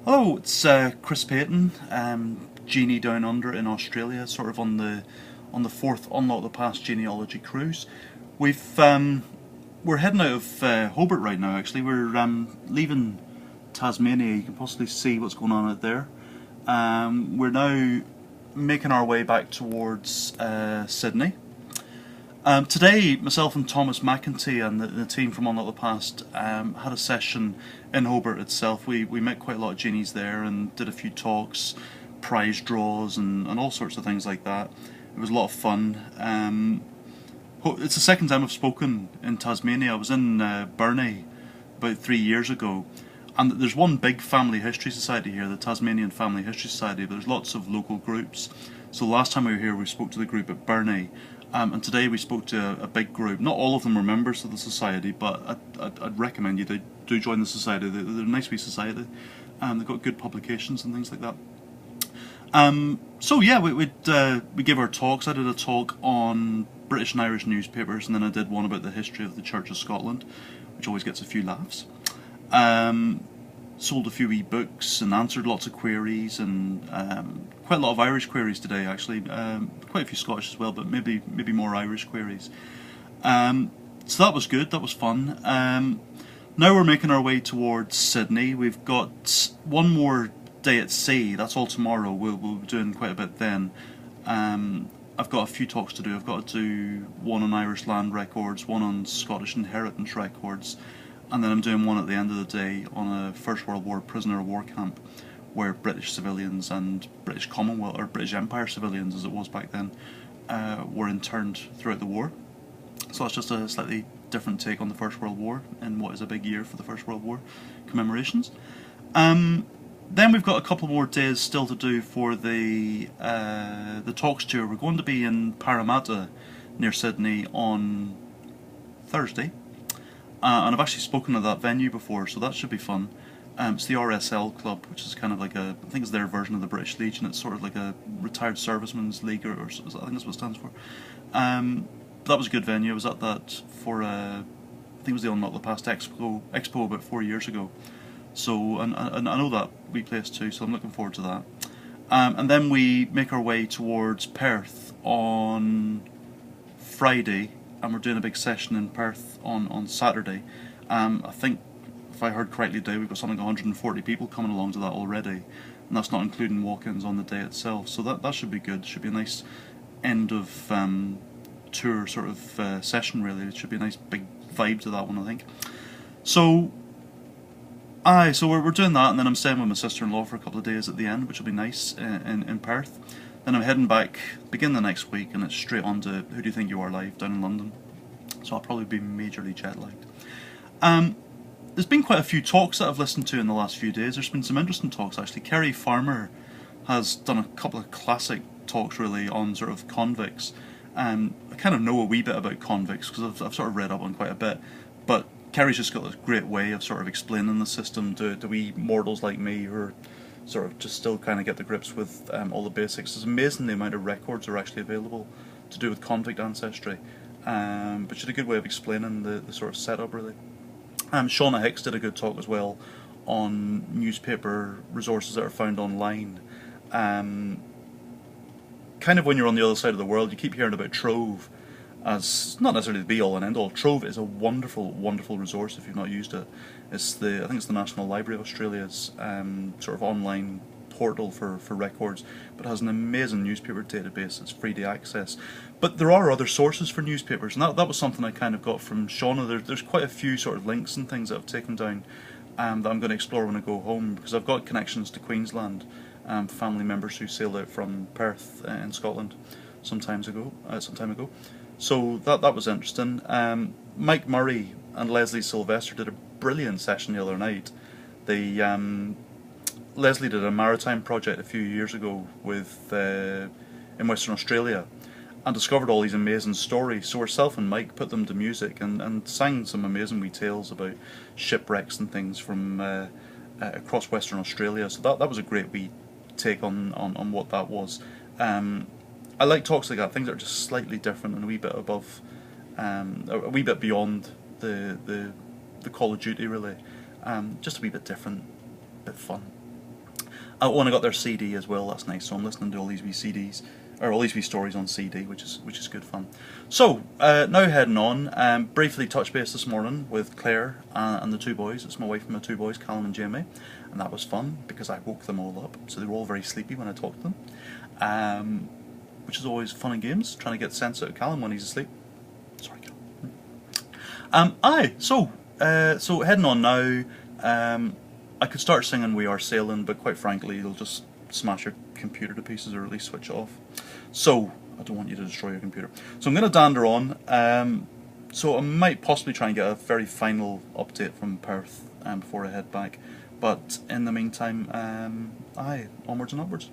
Hello, it's Chris Payton, Genie Down Under in Australia, sort of on the fourth Unlock the Past genealogy cruise. We're heading out of Hobart right now. Actually, we're leaving Tasmania. You can possibly see what's going on out there. We're now making our way back towards Sydney. Today, myself and Thomas McEntee and the team from Unlock the Past had a session in Hobart itself. We met quite a lot of genies there and did a few talks, prize draws, and all sorts of things like that. It was a lot of fun. It's the second time I've spoken in Tasmania. I was in Burnie about 3 years ago. And there's one big family history society here, the Tasmanian Family History Society, but there's lots of local groups. So last time we were here, we spoke to the group at Burnie, and today we spoke to a big group. Not all of them were members of the society, but I'd recommend you do join the society. They're a nice wee society. They've got good publications and things like that. So yeah, we gave our talks. I did a talk on British and Irish newspapers, and then I did one about the history of the Church of Scotland, which always gets a few laughs. Sold a few e-books and answered lots of queries, and quite a lot of Irish queries today actually, quite a few Scottish as well, but maybe more Irish queries. So that was good, that was fun. Now we're making our way towards Sydney. We've got one more day at sea, that's all tomorrow. We'll be doing quite a bit then. I've got a few talks to do. I've got to do one on Irish land records, one on Scottish inheritance records, and then I'm doing one at the end of the day on a First World War prisoner of war camp where British civilians and British Commonwealth, or British Empire civilians as it was back then, were interned throughout the war. So that's just a slightly different take on the First World War and what is a big year for the First World War commemorations. Then we've got a couple more days still to do for the talks tour. We're going to be in Parramatta near Sydney on Thursday. And I've actually spoken at that venue before, so that should be fun. It's the RSL Club, which is kind of like I think it's their version of the British Legion. It's sort of like a retired servicemen's league, or I think that's what it stands for. That was a good venue. I was at that for, I think it was the Unlock the Past Expo about 4 years ago. So, and I know that wee place too, so I'm looking forward to that. And then we make our way towards Perth on Friday, and we're doing a big session in Perth on Saturday. I think, if I heard correctly today, we've got something like 140 people coming along to that already, and that's not including walk-ins on the day itself, so that should be good. Should be a nice end of tour sort of session really. It should be a nice big vibe to that one, I think. So we're doing that, and then I'm staying with my sister-in-law for a couple of days at the end, which will be nice in Perth. Then I'm heading back beginning the next week, and it's straight on to Who Do You Think You Are live down in London. So I'll probably be majorly jet-lagged. There's been quite a few talks that I've listened to in the last few days. There's been some interesting talks actually. Kerry Farmer has done a couple of classic talks really on sort of convicts. I kind of know a wee bit about convicts because I've sort of read up on quite a bit, but Kerry's just got this great way of sort of explaining the system to wee mortals like me who are sort of just still kind of get to grips with all the basics. It's amazing the amount of records are actually available to do with convict ancestry, but she did a good way of explaining the sort of setup really. Shauna Hicks did a good talk as well on newspaper resources that are found online. Kind of when you're on the other side of the world, you keep hearing about Trove as not necessarily the be-all and end-all. Trove is a wonderful, wonderful resource if you've not used it. I think it's the National Library of Australia's sort of online portal for records, but it has an amazing newspaper database. It's free to access. But there are other sources for newspapers, and that was something I kind of got from Shauna. There's quite a few sort of links and things that I've taken down that I'm going to explore when I go home, because I've got connections to Queensland, family members who sailed out from Perth in Scotland some time ago. So that was interesting. Mike Murray and Leslie Sylvester did a brilliant session the other night. Leslie did a maritime project a few years ago in Western Australia and discovered all these amazing stories. So herself and Mike put them to music and sang some amazing wee tales about shipwrecks and things from across Western Australia. So that was a great wee take on what that was. I like talks like that, things that are just slightly different and a wee bit above, a wee bit beyond the Call of Duty really. Just a wee bit different, a bit fun. Oh, and I got their CD as well. That's nice. So I'm listening to all these wee CDs, or all these wee stories on CD, which is good fun. So now heading on. Briefly touch base this morning with Claire and the two boys. It's my wife and my two boys, Callum and Jamie, and that was fun because I woke them all up. So they were all very sleepy when I talked to them, which is always fun and games. Trying to get sense out of Callum when he's asleep. Sorry, Callum. So heading on now. I could start singing "We Are Sailing," but quite frankly, it'll just smash your computer to pieces or at least switch off. So I don't want you to destroy your computer. So I'm going to dander on. So I might possibly try and get a very final update from Perth before I head back. But in the meantime, onwards and upwards.